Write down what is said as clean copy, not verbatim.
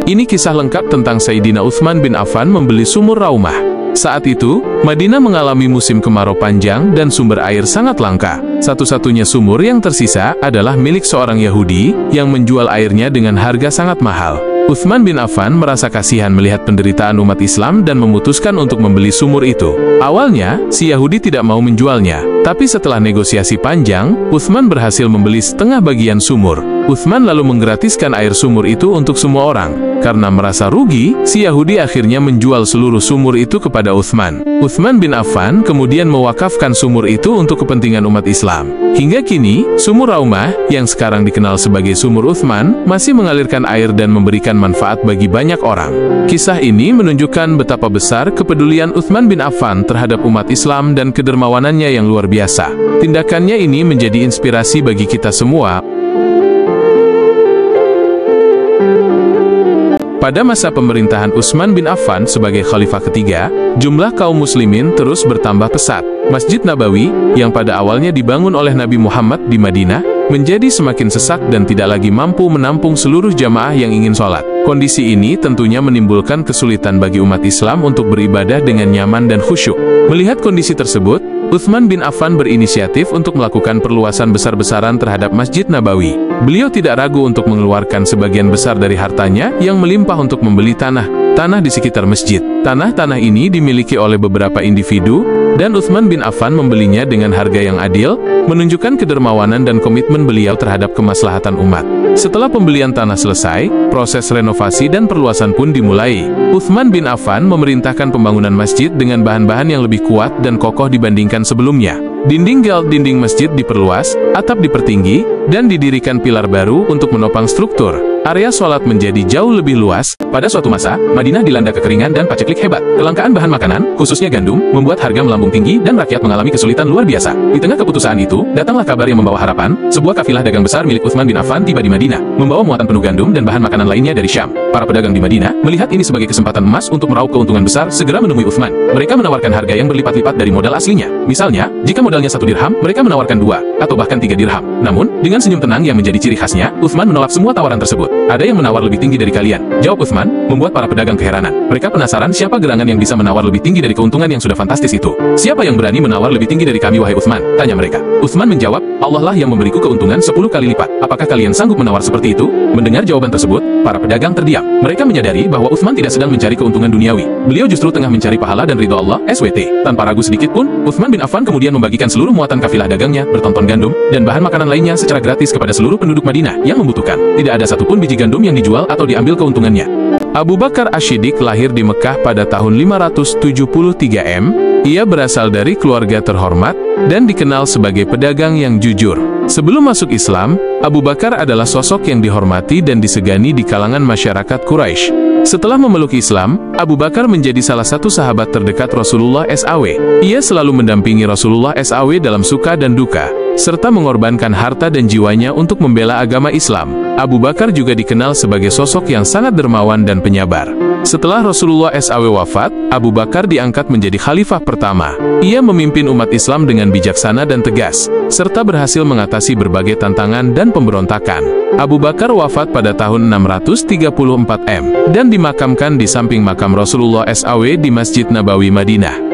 Ini kisah lengkap tentang Sayyidina Utsman bin Affan membeli sumur Raumah. Saat itu, Madinah mengalami musim kemarau panjang dan sumber air sangat langka. Satu-satunya sumur yang tersisa adalah milik seorang Yahudi yang menjual airnya dengan harga sangat mahal. Utsman bin Affan merasa kasihan melihat penderitaan umat Islam dan memutuskan untuk membeli sumur itu. Awalnya, si Yahudi tidak mau menjualnya, tapi setelah negosiasi panjang, Utsman berhasil membeli setengah bagian sumur. Utsman lalu menggratiskan air sumur itu untuk semua orang. Karena merasa rugi, si Yahudi akhirnya menjual seluruh sumur itu kepada Utsman. Utsman bin Affan kemudian mewakafkan sumur itu untuk kepentingan umat Islam. Hingga kini, sumur Raumah, yang sekarang dikenal sebagai sumur Utsman, masih mengalirkan air dan memberikan manfaat bagi banyak orang. Kisah ini menunjukkan betapa besar kepedulian Utsman bin Affan terhadap umat Islam dan kedermawanannya yang luar biasa. Tindakannya ini menjadi inspirasi bagi kita semua. Pada masa pemerintahan Utsman bin Affan sebagai khalifah ketiga, jumlah kaum muslimin terus bertambah pesat. Masjid Nabawi, yang pada awalnya dibangun oleh Nabi Muhammad di Madinah, menjadi semakin sesak dan tidak lagi mampu menampung seluruh jamaah yang ingin sholat. Kondisi ini tentunya menimbulkan kesulitan bagi umat Islam untuk beribadah dengan nyaman dan khusyuk. Melihat kondisi tersebut, Utsman bin Affan berinisiatif untuk melakukan perluasan besar-besaran terhadap Masjid Nabawi. Beliau tidak ragu untuk mengeluarkan sebagian besar dari hartanya yang melimpah untuk membeli tanah di sekitar masjid. Tanah-tanah ini dimiliki oleh beberapa individu, dan Utsman bin Affan membelinya dengan harga yang adil, menunjukkan kedermawanan dan komitmen beliau terhadap kemaslahatan umat. Setelah pembelian tanah selesai, proses renovasi dan perluasan pun dimulai. Utsman bin Affan memerintahkan pembangunan masjid dengan bahan-bahan yang lebih kuat dan kokoh dibandingkan sebelumnya. Dinding masjid diperluas, atap dipertinggi, dan didirikan pilar baru untuk menopang struktur. Area sholat menjadi jauh lebih luas. Pada suatu masa, Madinah dilanda kekeringan dan paceklik hebat. Kelangkaan bahan makanan, khususnya gandum, membuat harga melambung tinggi dan rakyat mengalami kesulitan luar biasa. Di tengah keputusaan itu, datanglah kabar yang membawa harapan. Sebuah kafilah dagang besar milik Utsman bin Affan tiba di Madinah, membawa muatan penuh gandum dan bahan makanan lainnya dari Syam. Para pedagang di Madinah melihat ini sebagai kesempatan emas untuk meraup keuntungan besar, segera menemui Utsman. Mereka menawarkan harga yang berlipat-lipat dari modal aslinya. Misalnya, jika modalnya 1 dirham, mereka menawarkan 2 atau bahkan 3 dirham. Namun, dengan senyum tenang yang menjadi ciri khasnya, Utsman menolak semua tawaran tersebut. Ada yang menawar lebih tinggi dari kalian, jawab Utsman, membuat para pedagang keheranan. Mereka penasaran siapa gerangan yang bisa menawar lebih tinggi dari keuntungan yang sudah fantastis itu. Siapa yang berani menawar lebih tinggi dari kami, wahai Utsman? Tanya mereka. Utsman menjawab, Allah lah yang memberiku keuntungan 10 kali lipat. Apakah kalian sanggup menawar seperti itu? Mendengar jawaban tersebut, para pedagang terdiam. Mereka menyadari bahwa Utsman tidak sedang mencari keuntungan duniawi. Beliau justru tengah mencari pahala dan ridho Allah, SWT. Tanpa ragu sedikit pun, Utsman bin Affan kemudian membagikan seluruh muatan kafilah dagangnya, bertonton gandum, dan bahan makanan lainnya secara gratis kepada seluruh penduduk Madinah yang membutuhkan. Tidak ada satupun biji gandum yang dijual atau diambil keuntungannya. Abu Bakar Ash-Shiddiq lahir di Mekah pada tahun 573 M. Ia berasal dari keluarga terhormat dan dikenal sebagai pedagang yang jujur. Sebelum masuk Islam, Abu Bakar adalah sosok yang dihormati dan disegani di kalangan masyarakat Quraisy. Setelah memeluk Islam, Abu Bakar menjadi salah satu sahabat terdekat Rasulullah SAW. Ia selalu mendampingi Rasulullah SAW dalam suka dan duka, serta mengorbankan harta dan jiwanya untuk membela agama Islam. Abu Bakar juga dikenal sebagai sosok yang sangat dermawan dan penyabar. Setelah Rasulullah SAW wafat, Abu Bakar diangkat menjadi khalifah pertama. Ia memimpin umat Islam dengan bijaksana dan tegas, serta berhasil mengatasi berbagai tantangan dan pemberontakan. Abu Bakar wafat pada tahun 634 M, dan dimakamkan di samping makam Rasulullah SAW di Masjid Nabawi, Madinah.